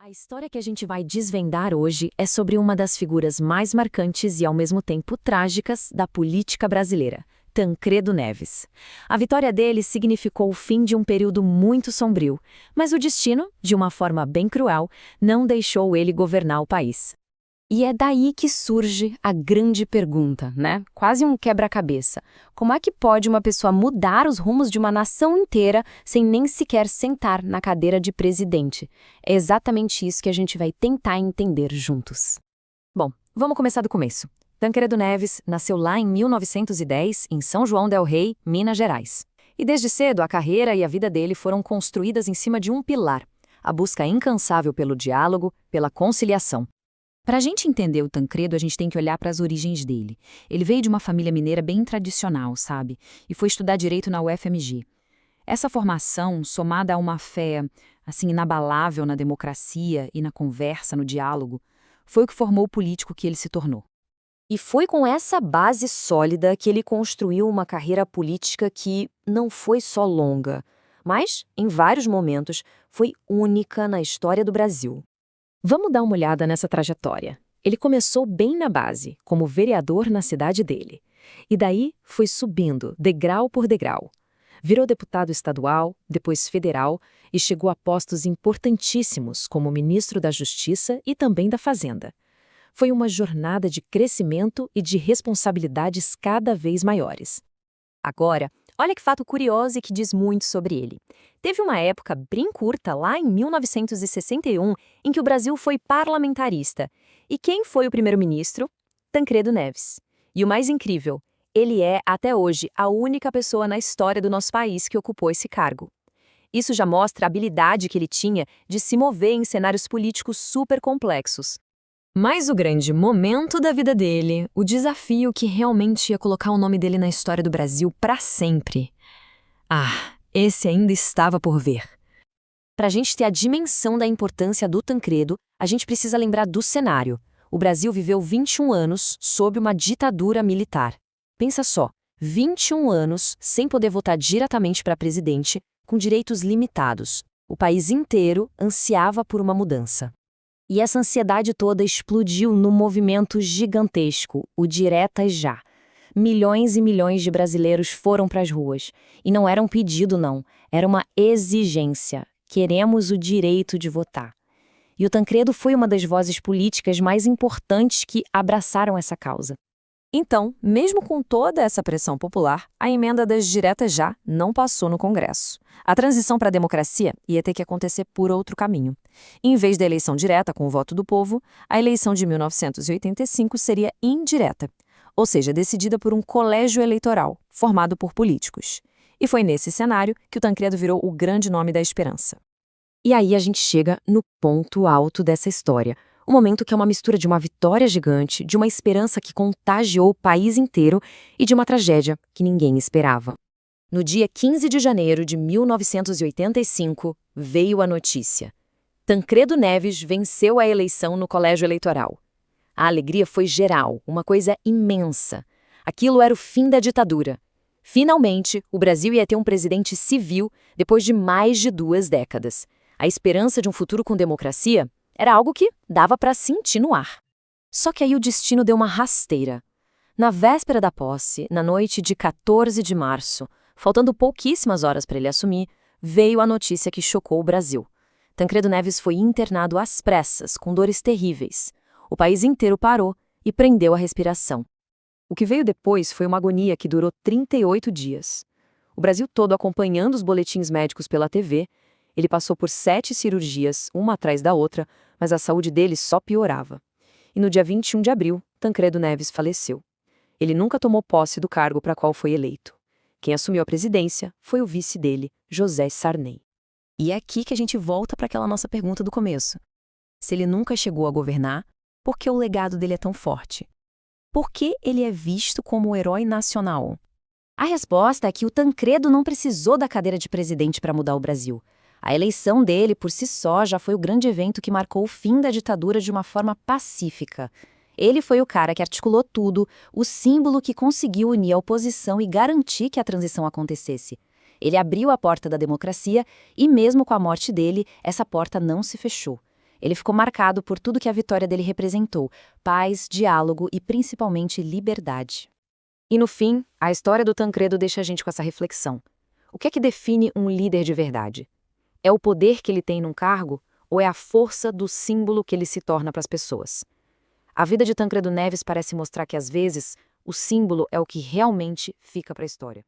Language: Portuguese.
A história que a gente vai desvendar hoje é sobre uma das figuras mais marcantes e ao mesmo tempo trágicas da política brasileira, Tancredo Neves. A vitória dele significou o fim de um período muito sombrio, mas o destino, de uma forma bem cruel, não deixou ele governar o país. E é daí que surge a grande pergunta, né? Quase um quebra-cabeça. Como é que pode uma pessoa mudar os rumos de uma nação inteira sem nem sequer sentar na cadeira de presidente? É exatamente isso que a gente vai tentar entender juntos. Bom, vamos começar do começo. Tancredo Neves nasceu lá em 1910, em São João del Rei, Minas Gerais. E desde cedo, a carreira e a vida dele foram construídas em cima de um pilar: a busca incansável pelo diálogo, pela conciliação. Para a gente entender o Tancredo, a gente tem que olhar para as origens dele. Ele veio de uma família mineira bem tradicional, sabe? E foi estudar direito na UFMG. Essa formação, somada a uma fé, assim, inabalável na democracia e na conversa, no diálogo, foi o que formou o político que ele se tornou. E foi com essa base sólida que ele construiu uma carreira política que não foi só longa, mas, em vários momentos, foi única na história do Brasil. Vamos dar uma olhada nessa trajetória. Ele começou bem na base, como vereador na cidade dele. E daí foi subindo, degrau por degrau. Virou deputado estadual, depois federal e chegou a postos importantíssimos como ministro da Justiça e também da Fazenda. Foi uma jornada de crescimento e de responsabilidades cada vez maiores. Agora, olha que fato curioso e que diz muito sobre ele. Teve uma época bem curta, lá em 1961, em que o Brasil foi parlamentarista. E quem foi o primeiro-ministro? Tancredo Neves. E o mais incrível, ele é, até hoje, a única pessoa na história do nosso país que ocupou esse cargo. Isso já mostra a habilidade que ele tinha de se mover em cenários políticos super complexos. Mas o grande momento da vida dele, o desafio que realmente ia colocar o nome dele na história do Brasil para sempre. Esse ainda estava por vir. Para a gente ter a dimensão da importância do Tancredo, a gente precisa lembrar do cenário. O Brasil viveu 21 anos sob uma ditadura militar. Pensa só, 21 anos sem poder votar diretamente para presidente, com direitos limitados. O país inteiro ansiava por uma mudança. E essa ansiedade toda explodiu num movimento gigantesco, o Diretas Já. Milhões e milhões de brasileiros foram para as ruas. E não era um pedido, não. Era uma exigência. Queremos o direito de votar. E o Tancredo foi uma das vozes políticas mais importantes que abraçaram essa causa. Então, mesmo com toda essa pressão popular, a emenda das Diretas Já não passou no Congresso. A transição para a democracia ia ter que acontecer por outro caminho. Em vez da eleição direta com o voto do povo, a eleição de 1985 seria indireta, ou seja, decidida por um colégio eleitoral, formado por políticos. E foi nesse cenário que o Tancredo virou o grande nome da esperança. E aí a gente chega no ponto alto dessa história. Um momento que é uma mistura de uma vitória gigante, de uma esperança que contagiou o país inteiro e de uma tragédia que ninguém esperava. No dia 15 de janeiro de 1985, veio a notícia. Tancredo Neves venceu a eleição no colégio eleitoral. A alegria foi geral, uma coisa imensa. Aquilo era o fim da ditadura. Finalmente, o Brasil ia ter um presidente civil depois de mais de 2 décadas. A esperança de um futuro com democracia era algo que dava para sentir no ar. Só que aí o destino deu uma rasteira. Na véspera da posse, na noite de 14 de março, faltando pouquíssimas horas para ele assumir, veio a notícia que chocou o Brasil. Tancredo Neves foi internado às pressas, com dores terríveis. O país inteiro parou e prendeu a respiração. O que veio depois foi uma agonia que durou 38 dias. O Brasil todo acompanhando os boletins médicos pela TV. Ele passou por 7 cirurgias, uma atrás da outra, mas a saúde dele só piorava. E no dia 21 de abril, Tancredo Neves faleceu. Ele nunca tomou posse do cargo para qual foi eleito. Quem assumiu a presidência foi o vice dele, José Sarney. E é aqui que a gente volta para aquela nossa pergunta do começo. Se ele nunca chegou a governar, por que o legado dele é tão forte? Por que ele é visto como o herói nacional? A resposta é que o Tancredo não precisou da cadeira de presidente para mudar o Brasil. A eleição dele, por si só, já foi o grande evento que marcou o fim da ditadura de uma forma pacífica. Ele foi o cara que articulou tudo, o símbolo que conseguiu unir a oposição e garantir que a transição acontecesse. Ele abriu a porta da democracia e, mesmo com a morte dele, essa porta não se fechou. Ele ficou marcado por tudo que a vitória dele representou: paz, diálogo e principalmente liberdade. E no fim, a história do Tancredo deixa a gente com essa reflexão. O que é que define um líder de verdade? É o poder que ele tem num cargo ou é a força do símbolo que ele se torna para as pessoas? A vida de Tancredo Neves parece mostrar que, às vezes, o símbolo é o que realmente fica para a história.